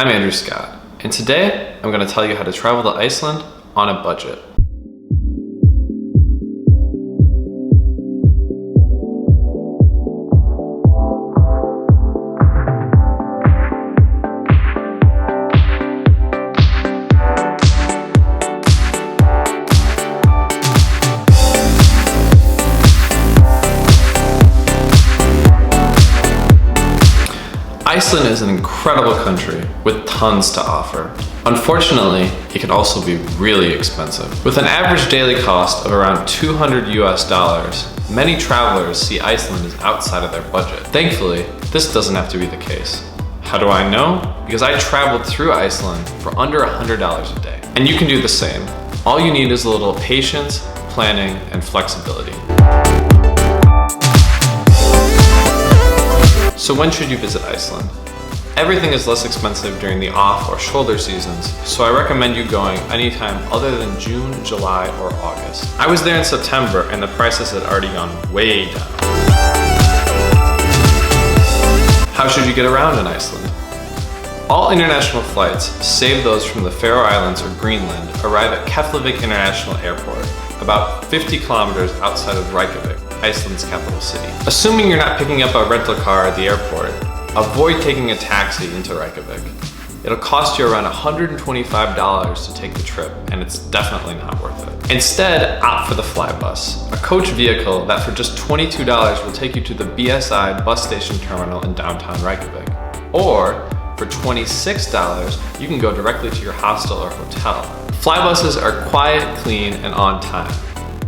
I'm Andrew Scott, and today I'm going to tell you how to travel to Iceland on a budget. Iceland is an incredible country with tons to offer. Unfortunately, it can also be really expensive. With an average daily cost of around $200 many travelers see Iceland as outside of their budget. Thankfully, this doesn't have to be the case. How do I know? Because I traveled through Iceland for under $100 a day. And you can do the same. All you need is a little patience, planning, and flexibility. So when should you visit Iceland? Everything is less expensive during the off or shoulder seasons, so I recommend you going anytime other than June, July, or August. I was there in September and the prices had already gone way down. How should you get around in Iceland? All international flights, save those from the Faroe Islands or Greenland, arrive at Keflavik International Airport, about 50 kilometers outside of Reykjavik, Iceland's capital city. Assuming you're not picking up a rental car at the airport, avoid taking a taxi into Reykjavik. It'll cost you around $125 to take the trip, and it's definitely not worth it. Instead, opt for the Flybus, a coach vehicle that for just $22 will take you to the BSI bus station terminal in downtown Reykjavik. Or, for $26, you can go directly to your hostel or hotel. Flybuses are quiet, clean, and on time.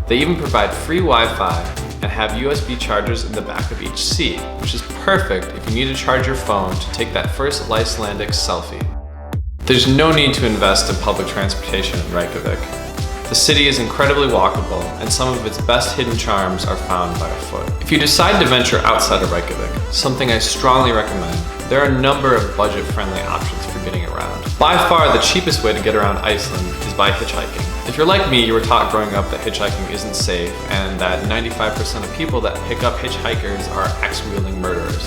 They even provide free Wi-Fi and have USB chargers in the back of each seat, which is perfect if you need to charge your phone to take that first Icelandic selfie. There's no need to invest in public transportation in Reykjavik. The city is incredibly walkable, and some of its best hidden charms are found by foot. If you decide to venture outside of Reykjavik, something I strongly recommend, there are a number of budget-friendly options for getting around. By far, the cheapest way to get around Iceland is by hitchhiking. If you're like me, you were taught growing up that hitchhiking isn't safe and that 95% of people that pick up hitchhikers are axe-wielding murderers.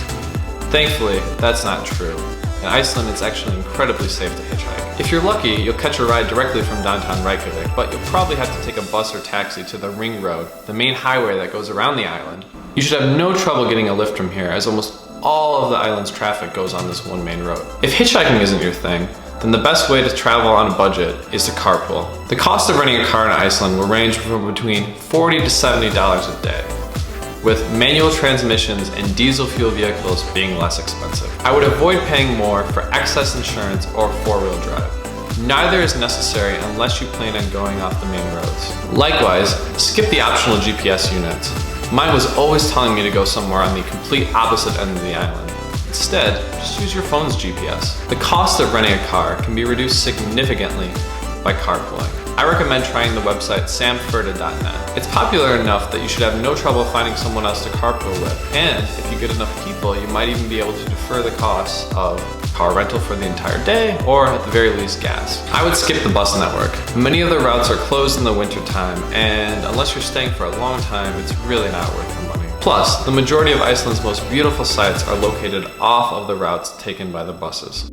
Thankfully, that's not true. In Iceland, it's actually incredibly safe to hitchhike. If you're lucky, you'll catch a ride directly from downtown Reykjavik, but you'll probably have to take a bus or taxi to the Ring Road, the main highway that goes around the island. You should have no trouble getting a lift from here, as almost all of the island's traffic goes on this one main road. If hitchhiking isn't your thing, then the best way to travel on a budget is to carpool. The cost of renting a car in Iceland will range from between $40 to $70 a day, with manual transmissions and diesel fuel vehicles being less expensive. I would avoid paying more for excess insurance or four-wheel drive. Neither is necessary unless you plan on going off the main roads. Likewise, skip the optional GPS units. Mine was always telling me to go somewhere on the complete opposite end of the island. Instead, just use your phone's GPS. The cost of renting a car can be reduced significantly by carpooling. I recommend trying the website samferda.net. It's popular enough that you should have no trouble finding someone else to carpool with, and if you get enough people, you might even be able to defer the costs of car rental for the entire day, or at the very least gas. I would skip the bus network. Many of the routes are closed in the winter time, and unless you're staying for a long time, it's really not worth the money. Plus, the majority of Iceland's most beautiful sites are located off of the routes taken by the buses.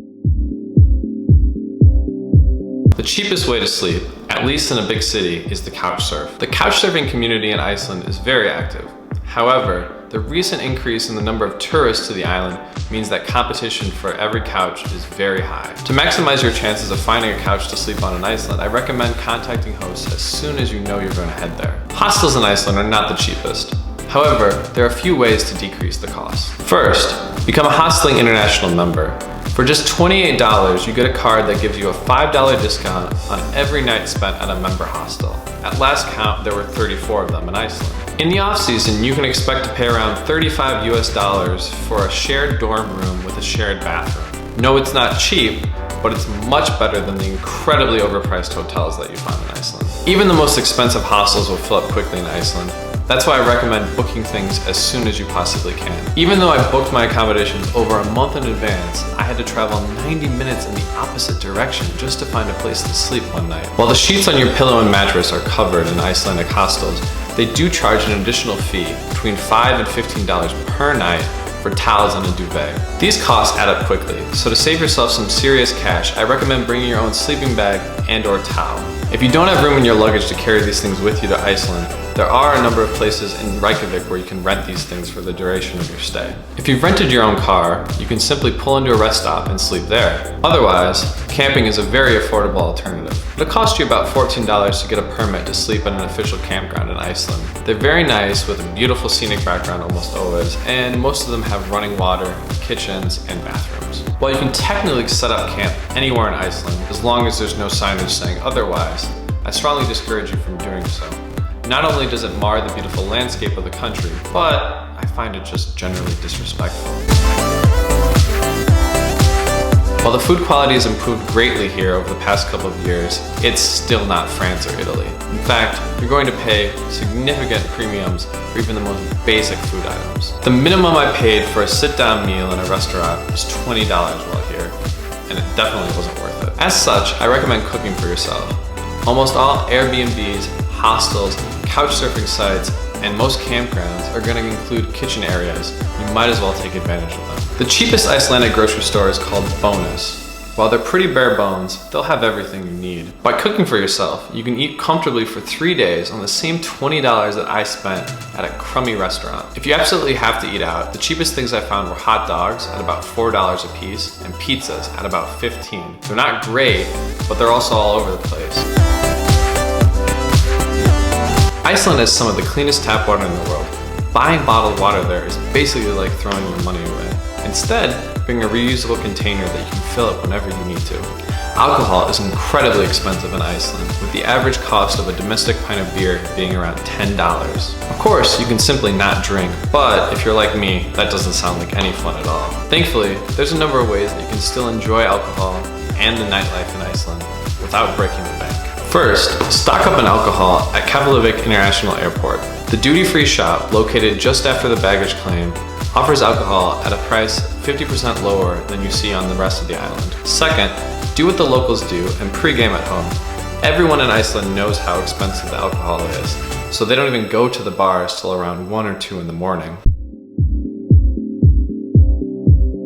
The cheapest way to sleep, at least in a big city, is the couch surf. The couch surfing community in Iceland is very active. However, the recent increase in the number of tourists to the island means that competition for every couch is very high. To maximize your chances of finding a couch to sleep on in Iceland, I recommend contacting hosts as soon as you know you're going to head there. Hostels in Iceland are not the cheapest. However, there are a few ways to decrease the cost. First, become a Hosteling International member. For just $28, you get a card that gives you a $5 discount on every night spent at a member hostel. At last count, there were 34 of them in Iceland. In the off-season, you can expect to pay around $35 for a shared dorm room with a shared bathroom. No, it's not cheap, but it's much better than the incredibly overpriced hotels that you find in Iceland. Even the most expensive hostels will fill up quickly in Iceland. That's why I recommend booking things as soon as you possibly can. Even though I booked my accommodations over a month in advance, I had to travel 90 minutes in the opposite direction just to find a place to sleep one night. While the sheets on your pillow and mattress are covered in Icelandic hostels, they do charge an additional fee, between $5 and $15 per night, for towels and a duvet. These costs add up quickly, so to save yourself some serious cash, I recommend bringing your own sleeping bag and/or towel. If you don't have room in your luggage to carry these things with you to Iceland, there are a number of places in Reykjavik where you can rent these things for the duration of your stay. If you've rented your own car, you can simply pull into a rest stop and sleep there. Otherwise, camping is a very affordable alternative. It'll cost you about $14 to get a permit to sleep at an official campground in Iceland. They're very nice with a beautiful scenic background almost always, and most of them have running water, kitchens, and bathrooms. While you can technically set up camp anywhere in Iceland, as long as there's no signage saying otherwise, I strongly discourage you from doing so. Not only does it mar the beautiful landscape of the country, but I find it just generally disrespectful. While the food quality has improved greatly here over the past couple of years, it's still not France or Italy. In fact, you're going to pay significant premiums for even the most basic food items. The minimum I paid for a sit-down meal in a restaurant was $20 while here, and it definitely wasn't worth it. As such, I recommend cooking for yourself. Almost all Airbnbs, hostels, couch surfing sites, and most campgrounds are going to include kitchen areas. You might as well take advantage of them. The cheapest Icelandic grocery store is called Bonus. While they're pretty bare bones, they'll have everything you need. By cooking for yourself, you can eat comfortably for 3 days on the same $20 that I spent at a crummy restaurant. If you absolutely have to eat out, the cheapest things I found were hot dogs at about $4 a piece and pizzas at about $15. They're not great, but they're also all over the place. Iceland has some of the cleanest tap water in the world. Buying bottled water there is basically like throwing your money away. Instead, bring a reusable container that you can fill up whenever you need to. Alcohol is incredibly expensive in Iceland, with the average cost of a domestic pint of beer being around $10. Of course, you can simply not drink, but if you're like me, that doesn't sound like any fun at all. Thankfully, there's a number of ways that you can still enjoy alcohol and the nightlife in Iceland without breaking the bank. First, stock up on alcohol at Keflavik International Airport. The duty-free shop, located just after the baggage claim, offers alcohol at a price 50% lower than you see on the rest of the island. Second, do what the locals do and pre-game at home. Everyone in Iceland knows how expensive the alcohol is, so they don't even go to the bars till around 1 or 2 in the morning.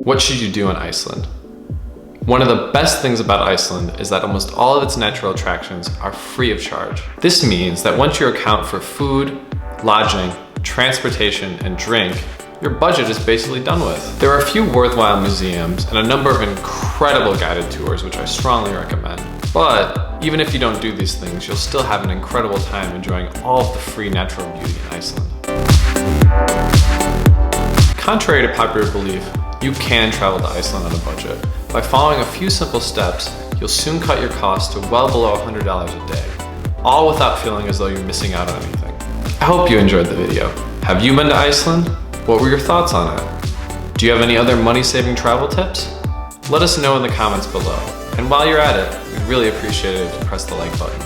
What should you do in Iceland? One of the best things about Iceland is that almost all of its natural attractions are free of charge. This means that once you account for food, lodging, transportation, and drink, your budget is basically done with. There are a few worthwhile museums and a number of incredible guided tours, which I strongly recommend. But even if you don't do these things, you'll still have an incredible time enjoying all of the free natural beauty in Iceland. Contrary to popular belief, you can travel to Iceland on a budget. By following a few simple steps, you'll soon cut your costs to well below $100 a day, all without feeling as though you're missing out on anything. I hope you enjoyed the video. Have you been to Iceland? What were your thoughts on it? Do you have any other money-saving travel tips? Let us know in the comments below. And while you're at it, we'd really appreciate it if you press the like button.